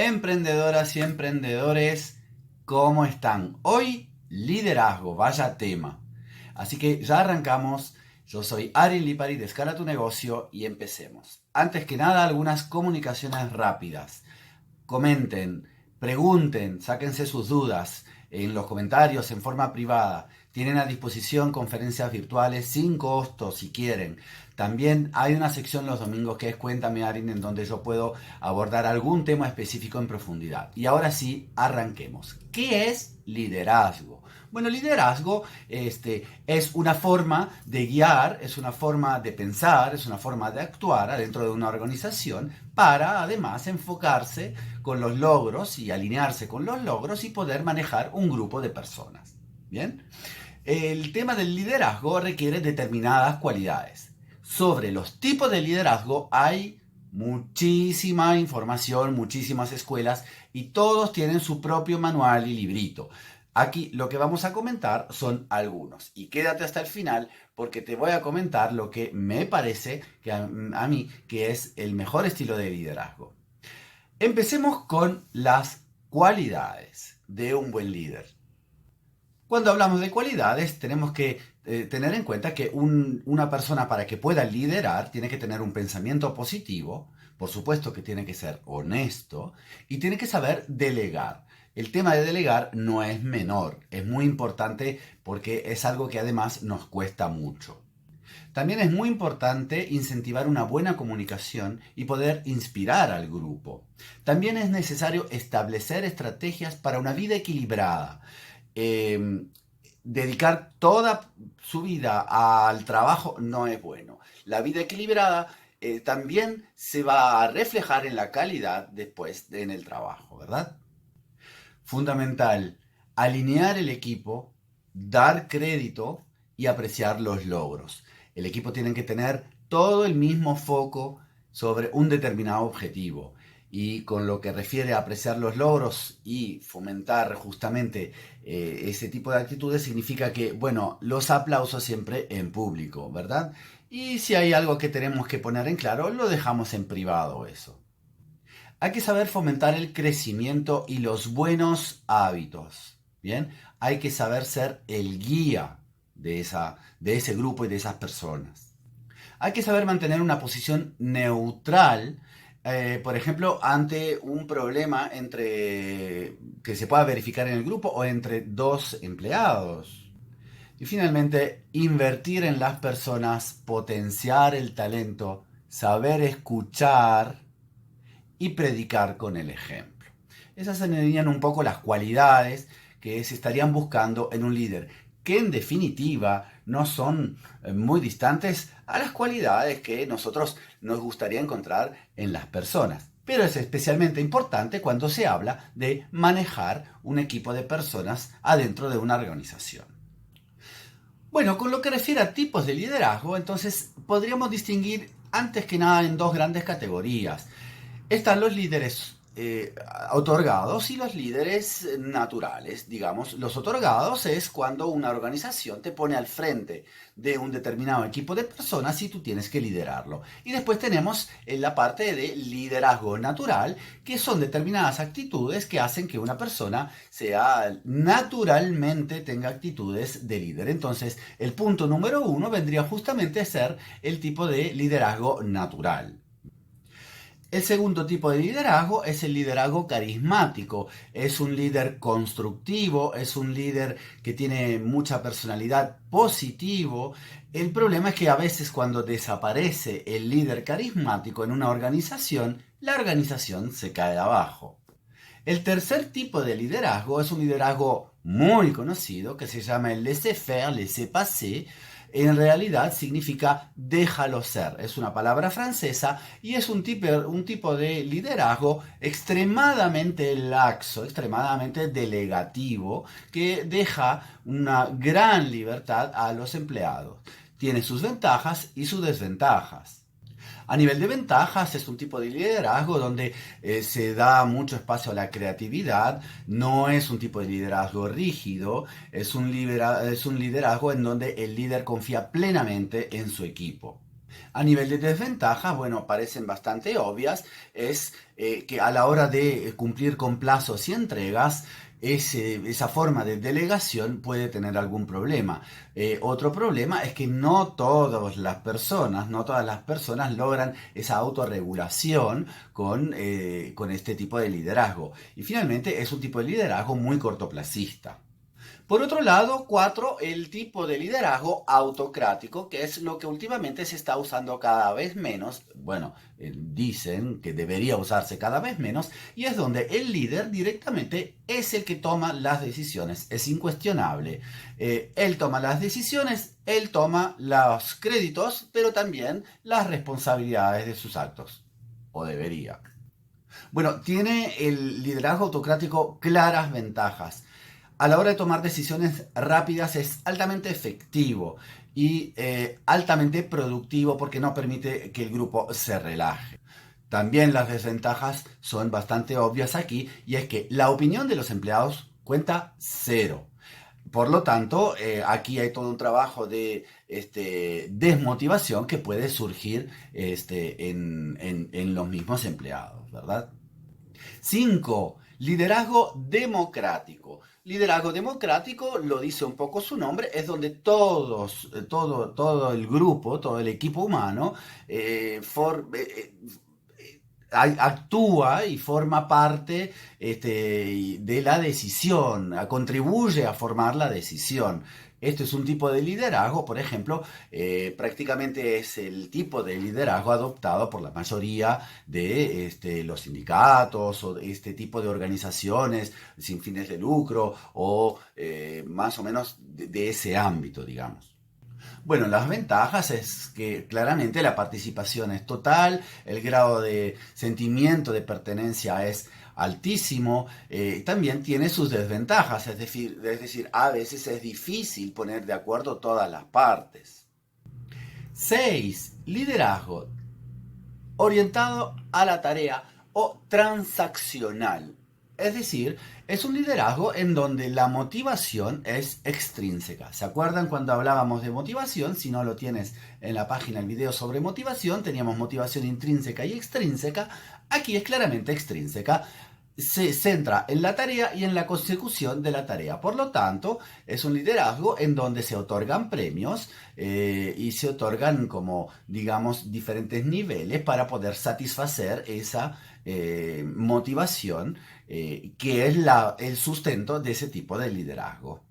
Emprendedoras y emprendedores, ¿cómo están? Hoy, liderazgo, vaya tema. Así que ya arrancamos. Yo soy Ari Lipari de Escala tu Negocio y empecemos. Antes que nada, algunas comunicaciones rápidas. Comenten, pregunten, sáquense sus dudas en los comentarios en forma privada. Tienen a disposición conferencias virtuales sin costo si quieren. También hay una sección los domingos que es Cuéntame Arin, en donde yo puedo abordar algún tema específico en profundidad. Y ahora sí, arranquemos. ¿Qué es liderazgo? Bueno, liderazgo es una forma de guiar, es una forma de pensar, es una forma de actuar adentro de una organización para además enfocarse con los logros y alinearse con los logros y poder manejar un grupo de personas. ¿Bien? El tema del liderazgo requiere determinadas cualidades. Sobre los tipos de liderazgo hay muchísima información, muchísimas escuelas y todos tienen su propio manual y librito. Aquí lo que vamos a comentar son algunos y quédate hasta el final porque te voy a comentar lo que me parece que a mí que es el mejor estilo de liderazgo. Empecemos con las cualidades de un buen líder. Cuando hablamos de cualidades, tenemos que tener en cuenta que una persona para que pueda liderar tiene que tener un pensamiento positivo, por supuesto que tiene que ser honesto y tiene que saber delegar. El tema de delegar no es menor, es muy importante porque es algo que además nos cuesta mucho. También es muy importante incentivar una buena comunicación y poder inspirar al grupo. También es necesario establecer estrategias para una vida equilibrada. Dedicar toda su vida al trabajo no es bueno. La vida equilibrada también se va a reflejar en la calidad después en el trabajo, ¿verdad? Fundamental, alinear el equipo, dar crédito y apreciar los logros. El equipo tiene que tener todo el mismo foco sobre un determinado objetivo. Y con lo que refiere a apreciar los logros y fomentar justamente ese tipo de actitudes, significa que, bueno, los aplausos siempre en público, ¿verdad? Y si hay algo que tenemos que poner en claro, lo dejamos en privado eso. Hay que saber fomentar el crecimiento y los buenos hábitos. Bien, hay que saber ser el guía de ese grupo y de esas personas. Hay que saber mantener una posición neutral, por ejemplo, ante un problema que se pueda verificar en el grupo o entre dos empleados. Y finalmente, invertir en las personas, potenciar el talento, saber escuchar y predicar con el ejemplo. Esas serían un poco las cualidades que se estarían buscando en un líder, que en definitiva no son muy distantes a las cualidades que nosotros nos gustaría encontrar en las personas. Pero es especialmente importante cuando se habla de manejar un equipo de personas adentro de una organización. Bueno, con lo que refiere a tipos de liderazgo, entonces podríamos distinguir antes que nada en dos grandes categorías. Están los líderes otorgados y los líderes naturales. Digamos, los otorgados es cuando una organización te pone al frente de un determinado equipo de personas y tú tienes que liderarlo. Y después tenemos la parte de liderazgo natural, que son determinadas actitudes que hacen que una persona sea naturalmente tenga actitudes de líder. Entonces, el punto número uno vendría justamente a ser el tipo de liderazgo natural. El segundo tipo de liderazgo es el liderazgo carismático. Es un líder constructivo, es un líder que tiene mucha personalidad positivo. El problema es que a veces cuando desaparece el líder carismático en una organización, la organización se cae abajo. El tercer tipo de liderazgo es un liderazgo muy conocido que se llama el laissez-faire, laissez-passer. En realidad significa déjalo ser. Es una palabra francesa y es un tipo de liderazgo extremadamente laxo, extremadamente delegativo, que deja una gran libertad a los empleados. Tiene sus ventajas y sus desventajas. A nivel de ventajas es un tipo de liderazgo donde se da mucho espacio a la creatividad, no es un tipo de liderazgo rígido, es un liderazgo en donde el líder confía plenamente en su equipo. A nivel de desventajas, bueno, parecen bastante obvias, es que a la hora de cumplir con plazos y entregas, esa forma de delegación puede tener algún problema. Otro problema es que no todas las personas logran esa autorregulación con este tipo de liderazgo. Y finalmente es un tipo de liderazgo muy cortoplacista. Por otro lado, cuatro, el tipo de liderazgo autocrático, que es lo que últimamente se está usando cada vez menos. Bueno, dicen que debería usarse cada vez menos, y es donde el líder directamente es el que toma las decisiones. Es incuestionable. Él toma las decisiones, él toma los créditos, pero también las responsabilidades de sus actos. O debería. Bueno, tiene el liderazgo autocrático claras ventajas. A la hora de tomar decisiones rápidas es altamente efectivo y altamente productivo porque no permite que el grupo se relaje. También las desventajas son bastante obvias aquí, y es que la opinión de los empleados cuenta cero. Por lo tanto, aquí hay todo un trabajo de desmotivación que puede surgir en los mismos empleados, ¿verdad? 5. Liderazgo democrático. Liderazgo democrático, lo dice un poco su nombre, es donde todo el grupo, todo el equipo humano actúa y forma parte de la decisión, contribuye a formar la decisión. Esto es un tipo de liderazgo, por ejemplo, prácticamente es el tipo de liderazgo adoptado por la mayoría de los sindicatos o de este tipo de organizaciones sin fines de lucro o más o menos de ese ámbito, digamos. Bueno, las ventajas es que claramente la participación es total, el grado de sentimiento de pertenencia es altísimo, también tiene sus desventajas, es decir, a veces es difícil poner de acuerdo todas las partes. 6. Liderazgo orientado a la tarea o transaccional. Es decir, es un liderazgo en donde la motivación es extrínseca. ¿Se acuerdan cuando hablábamos de motivación? Si no lo tienes en la página el video sobre motivación, teníamos motivación intrínseca y extrínseca. Aquí es claramente extrínseca. Se centra en la tarea y en la consecución de la tarea. Por lo tanto, es un liderazgo en donde se otorgan premios y se otorgan como, digamos, diferentes niveles para poder satisfacer esa motivación que es el sustento de ese tipo de liderazgo.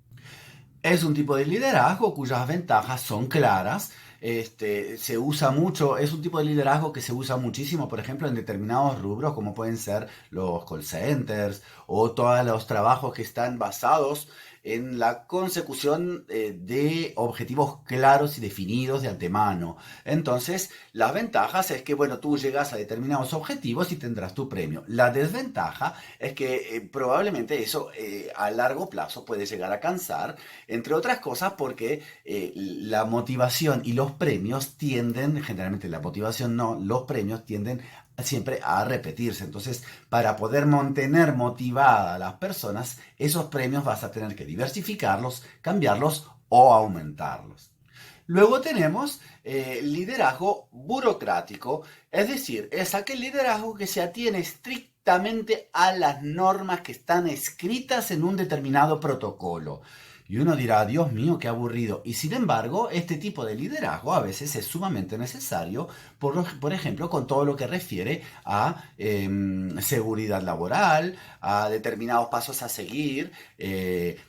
Es un tipo de liderazgo cuyas ventajas son claras. Se usa mucho, es un tipo de liderazgo que se usa muchísimo, por ejemplo, en determinados rubros, como pueden ser los call centers o todos los trabajos que están basados en la consecución de objetivos claros y definidos de antemano. Entonces, las ventajas es que, bueno, tú llegas a determinados objetivos y tendrás tu premio. La desventaja es que probablemente eso a largo plazo puede llegar a cansar, entre otras cosas porque la motivación y los premios tienden, generalmente la motivación no, los premios tienden siempre a repetirse. Entonces, para poder mantener motivada a las personas, esos premios vas a tener que diversificarlos, cambiarlos o aumentarlos. Luego tenemos liderazgo burocrático, es decir, es aquel liderazgo que se atiene estrictamente a las normas que están escritas en un determinado protocolo. Y uno dirá, Dios mío, qué aburrido. Y sin embargo, este tipo de liderazgo a veces es sumamente necesario, por ejemplo, con todo lo que refiere a seguridad laboral, a determinados pasos a seguir,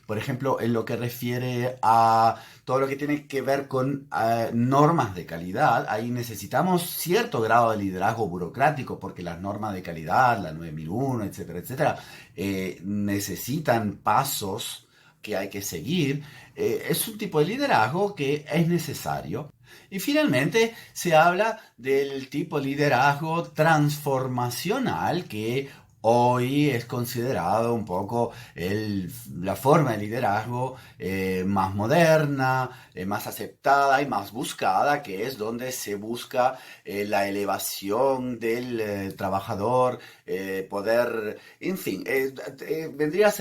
por ejemplo, en lo que refiere a todo lo que tiene que ver con normas de calidad. Ahí necesitamos cierto grado de liderazgo burocrático porque las normas de calidad, la 9001, etcétera, etcétera, necesitan pasos que hay que seguir. Es un tipo de liderazgo que es necesario. Y finalmente se habla del tipo de liderazgo transformacional que hoy es considerado un poco la forma de liderazgo más moderna, más aceptada y más buscada, que es donde se busca la elevación del trabajador, poder, en fin, vendría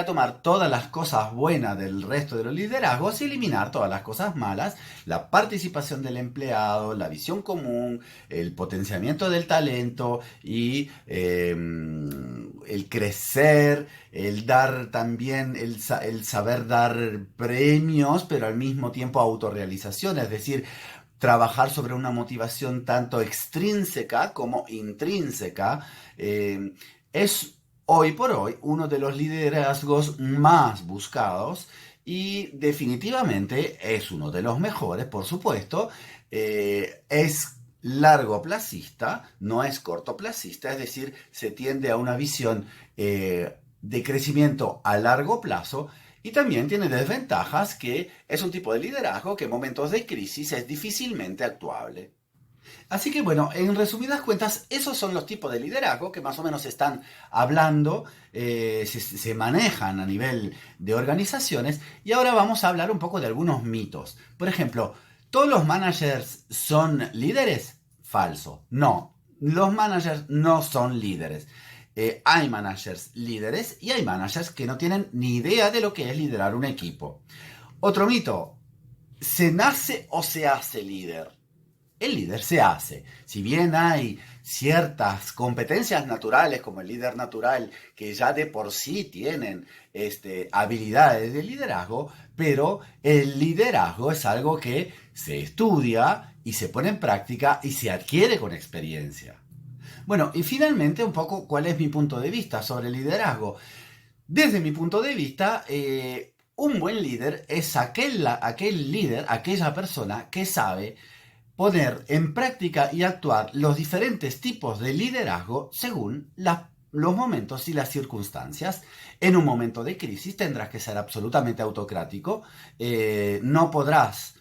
a tomar todas las cosas buenas del resto de los liderazgos y eliminar todas las cosas malas, la participación del empleado, la visión común, el potenciamiento del talento y el crecer, el dar también, el saber dar premios, pero al mismo tiempo autorrealización, es decir, trabajar sobre una motivación tanto extrínseca como intrínseca, es hoy por hoy uno de los liderazgos más buscados y definitivamente es uno de los mejores, por supuesto. Es largoplacista, no es cortoplacista, es decir, se tiende a una visión de crecimiento a largo plazo y también tiene desventajas que es un tipo de liderazgo que en momentos de crisis es difícilmente actuable. Así que bueno, en resumidas cuentas, esos son los tipos de liderazgo que más o menos están hablando, se manejan a nivel de organizaciones y ahora vamos a hablar un poco de algunos mitos. Por ejemplo, ¿todos los managers son líderes? Falso. No, los managers no son líderes. Hay managers líderes y hay managers que no tienen ni idea de lo que es liderar un equipo. Otro mito, ¿se nace o se hace líder? El líder se hace. Si bien hay ciertas competencias naturales, como el líder natural, que ya de por sí tienen habilidades de liderazgo, pero el liderazgo es algo que se estudia y se pone en práctica y se adquiere con experiencia. Bueno, y finalmente un poco cuál es mi punto de vista sobre el liderazgo. Desde mi punto de vista, un buen líder es aquel líder, aquella persona que sabe poner en práctica y actuar los diferentes tipos de liderazgo según los momentos y las circunstancias. En un momento de crisis tendrás que ser absolutamente autocrático, no podrás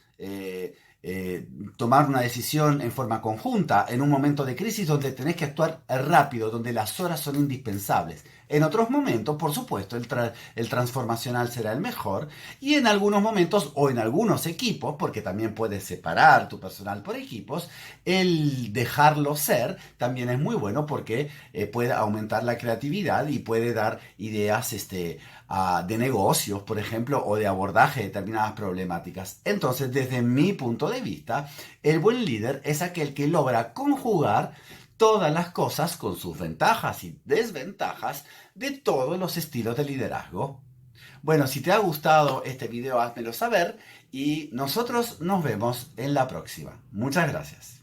tomar una decisión en forma conjunta en un momento de crisis donde tenés que actuar rápido, donde las horas son indispensables. En otros momentos, por supuesto, el transformacional será el mejor y en algunos momentos o en algunos equipos, porque también puedes separar tu personal por equipos, el dejarlo ser también es muy bueno porque puede aumentar la creatividad y puede dar ideas de negocios, por ejemplo, o de abordaje de determinadas problemáticas. Entonces, desde mi punto de vista, el buen líder es aquel que logra conjugar todas las cosas con sus ventajas y desventajas de todos los estilos de liderazgo. Bueno, si te ha gustado este video, házmelo saber y nosotros nos vemos en la próxima. Muchas gracias.